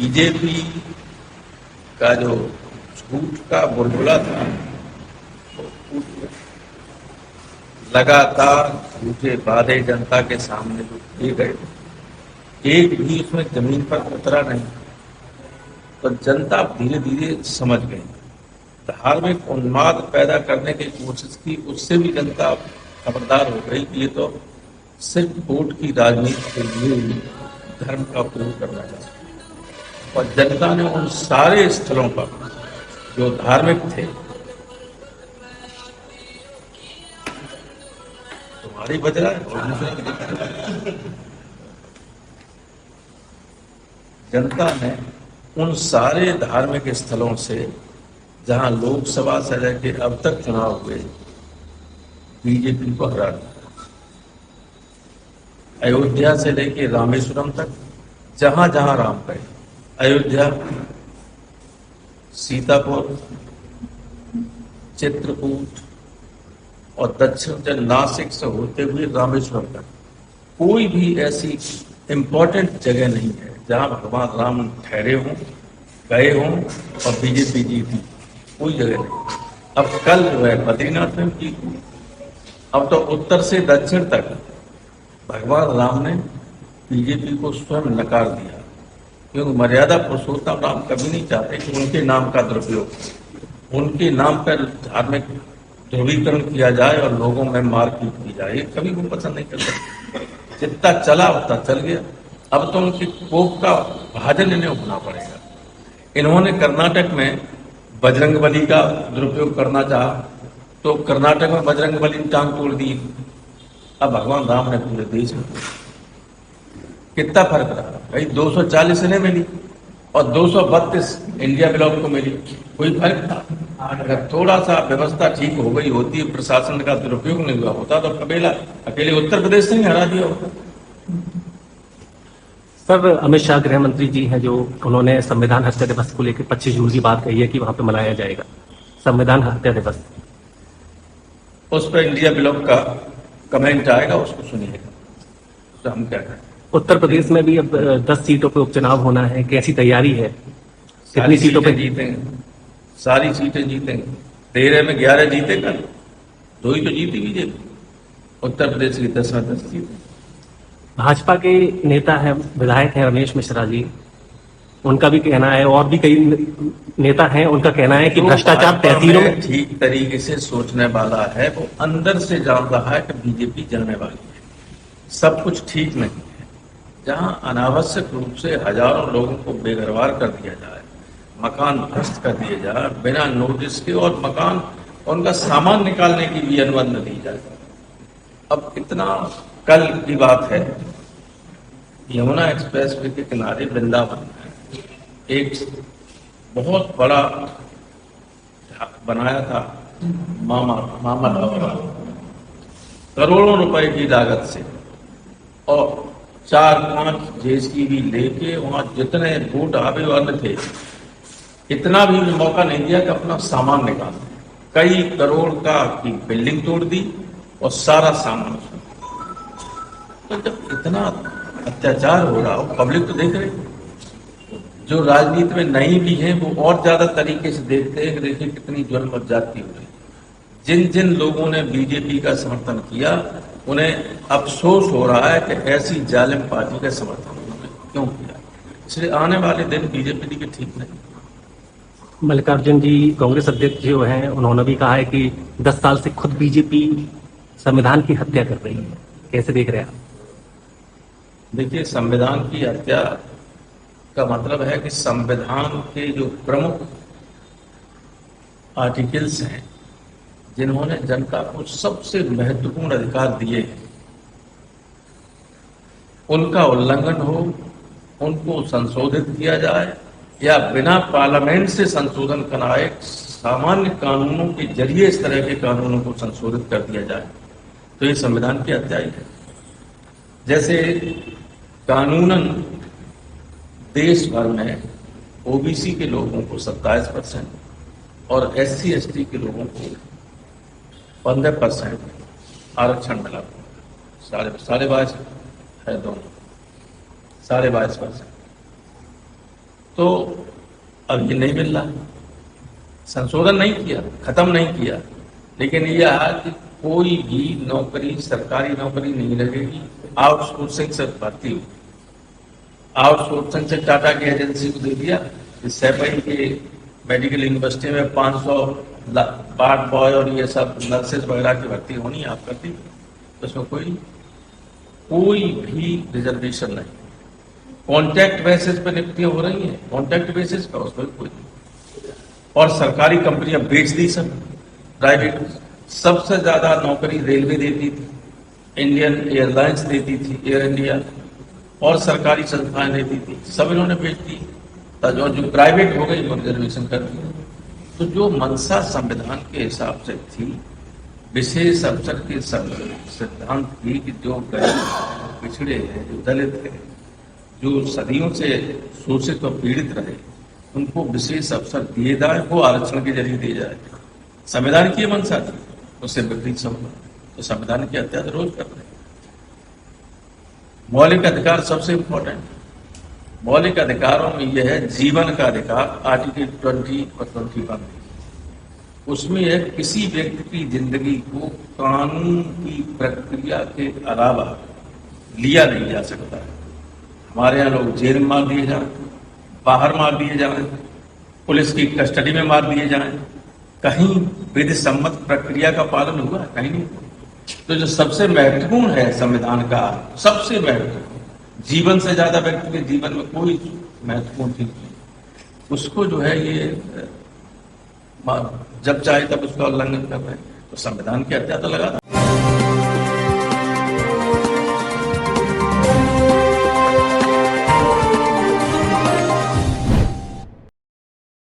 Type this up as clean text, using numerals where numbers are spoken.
BJP का जो झूठ का बुलबुला था वो टूट गया। लगातार झूठे वादे जनता के सामने जो किए गए, एक भी उसमें जमीन पर उतरा नहीं। तो जनता धीरे धीरे समझ गई। धार्मिक उन्माद पैदा करने की कोशिश की, उससे भी जनता खबरदार हो गई कि ये तो सिर्फ वोट की राजनीति के लिए ही धर्म का उपयोग करना चाहते हैं। और जनता ने उन सारे स्थलों पर जो धार्मिक थे, तुम्हारी बज रहा है और दूसरे जनता ने उन सारे धार्मिक स्थलों से जहां लोकसभा से लेकर अब तक चुनाव हुए, बीजेपी को हरा दिया। अयोध्या से लेकर रामेश्वरम तक जहां जहां राम गए, अयोध्या, सीतापुर, चित्रकूट और दक्षिण से नासिक से होते हुए रामेश्वरम तक कोई भी ऐसी इंपॉर्टेंट जगह नहीं है जहां भगवान राम ठहरे हों, गए हों और बीजेपी जीती। कोई जगह नहीं। अब कल जो है बद्रीनाथ में की, अब तो उत्तर से दक्षिण तक भगवान राम ने बीजेपी को स्वयं नकार दिया, क्योंकि मर्यादा पुरुषोत्तम राम कभी नहीं चाहते कि उनके नाम का दुरुपयोग, उनके नाम पर धार्मिक ध्रुवीकरण किया जाए और लोगों में मारपीट की जाए। ये कभी वो पसंद नहीं कर सकते। जितना चला उतना चल गया। अब तो उनकी कोप का भाजन इन्हें होना पड़ेगा। इन्होंने कर्नाटक में बजरंगबली का दुरुपयोग करना चाहा, तो कर्नाटक में बजरंगबली ने टांग तोड़ दी। अब भगवान राम ने पूरे देश में कितना फर्क रहा भाई? 240 इन्हें मिली और 232 इंडिया ब्लॉक को मिली। कोई फर्क था? अगर थोड़ा सा व्यवस्था ठीक हो गई होती, प्रशासन का दुरुपयोग नहीं हुआ होता, तो कबीला अकेले उत्तर प्रदेश से ही हरा दिया होता। सर, अमित शाह गृह मंत्री जी हैं, जो उन्होंने संविधान हत्या दिवस को लेकर 25 जून की बात कही है कि वहां पे मनाया जाएगा संविधान हत्या दिवस। उस पर इंडिया ब्लॉक का कमेंट आएगा, उसको सुनिएगा। तो हम क्या करें? उत्तर प्रदेश में भी अब 10 सीटों पे उपचुनाव होना है, कैसी तैयारी है? कितनी सीटों पे जीतेंगे? सारी सीटें जीतेंगे। 13 में 11 जीते, कल 2 ही तो जीती बीजेपी। उत्तर प्रदेश की 10 में 10 जीते। भाजपा के नेता हैं, विधायक हैं रमेश मिश्रा जी, उनका भी कहना है, और भी कई नेता हैं, उनका कहना है कि भ्रष्टाचार तहसीलों में ठीक तरीके से सोचने वाला है, वो अंदर से जान रहा है कि बीजेपी जाने वाली है। सब कुछ ठीक नहीं है। जहां अनावश्यक रूप से हजारों लोगों को बेघरवार कर दिया जाए, मकान ध्वस्त कर दिए जाए बिना नोटिस के, और मकान उनका सामान निकालने की भी अनुमति न दी जाए। अब इतना कल की बात है, यमुना एक्सप्रेस वे के किनारे वृंदावन में एक बहुत बड़ा बनाया था मामा ढाबा, करोड़ों रुपए की लागत से, और 4-5 जेसीबी लेके वहां जितने बूट आवे वाले थे, इतना भी मौका नहीं दिया कि अपना सामान निकाल। कई करोड़ का की बिल्डिंग तोड़ दी और सारा सामान। तो जब इतना अत्याचार हो रहा हो, पब्लिक तो देख रही, जो राजनीति में नहीं भी है वो और ज्यादा तरीके से देखते हैं कि देखिए कितनी जुल्म और ज्यादती हो रही। जिन जिन लोगों ने बीजेपी का समर्थन किया, उन्हें अफसोस हो रहा है कि ऐसी जालिम पार्टी का समर्थन उन्होंने क्यों किया। इसलिए आने वाले दिन बीजेपी के ठीक नहीं। मल्लिकार्जुन जी कांग्रेस अध्यक्ष जो हैं, उन्होंने भी कहा है कि 10 साल से खुद बीजेपी संविधान की हत्या कर रही है। कैसे देख रहे हैं आप? देखिए, संविधान की हत्या का मतलब है कि संविधान के जो प्रमुख आर्टिकल्स हैं, जिन्होंने जनता को सबसे महत्वपूर्ण अधिकार दिए हैं, उनका उल्लंघन हो, उनको संशोधित किया जाए, या बिना पार्लियामेंट से संशोधन कराए सामान्य कानूनों के जरिए इस तरह के कानूनों को संशोधित कर दिया जाए, तो ये संविधान की हत्या ही है। जैसे कानूनन देश भर में ओबीसी के लोगों को 27% और SC/ST के लोगों को 15% आरक्षण मिला। 22.5 है दोनों, 22.5%। तो अब ये नहीं मिल रहा, संशोधन नहीं किया, खत्म नहीं किया, लेकिन यह है कि कोई भी नौकरी, सरकारी नौकरी नहीं लगेगी, आउटसोर्सिंग से भर्ती हो। आउटसोर्सिंग से टाटा की एजेंसी को दे दिया कि सैपई के मेडिकल यूनिवर्सिटी में 500 वार्ड बॉय और ये सब नर्सेज वगैरह की भर्ती होनी, आप कर दी, तो उसमें कोई भी रिजर्वेशन नहीं। कॉन्ट्रैक्ट बेसिस पे नियुक्तियां हो रही हैं, कॉन्ट्रैक्ट बेसिस पे, उसमें कोई नहीं। और सरकारी कंपनियां बेच दी सब, प्राइवेट। सबसे ज्यादा नौकरी रेलवे देती थी, इंडियन एयरलाइंस देती थी, एयर इंडिया, और सरकारी संस्थाएं देती थी, सब इन्होंने बेच दी। तो जो प्राइवेट हो गई वो रिजर्वेशन कर दिया। तो जो मंशा संविधान के हिसाब से थी, विशेष अवसर के सिद्धांत थी कि जो पिछड़े हैं, जो दलित हैं, जो सदियों से शोषित और पीड़ित रहे, उनको विशेष अवसर दिए जाए, वो आरक्षण के जरिए दिए जाए। संविधान की मंशा थी, उससे विपरीत सब हुआ। तो संविधान की हत्या तो रोज करते हैं। मौलिक अधिकार सबसे इंपॉर्टेंट। मौलिक अधिकारों में यह है जीवन का अधिकार, आर्टिकल 20 और 21। उसमें है किसी व्यक्ति की जिंदगी को कानून की प्रक्रिया के अलावा लिया नहीं जा सकता। हमारे यहाँ लोग जेल में मार दिए जाएं, बाहर मार दिए जाएं, पुलिस की कस्टडी में मार दिए जाएं, कहीं विधि सम्मत प्रक्रिया का पालन हुआ? कहीं नहीं। तो जो सबसे महत्वपूर्ण है संविधान का, सबसे महत्वपूर्ण, जीवन से ज्यादा व्यक्ति के जीवन में कोई महत्वपूर्ण चीज नहीं, उसको जो है ये जब चाहे तब उसका उल्लंघन कर रहे हैं। तो संविधान की हत्या तो लगा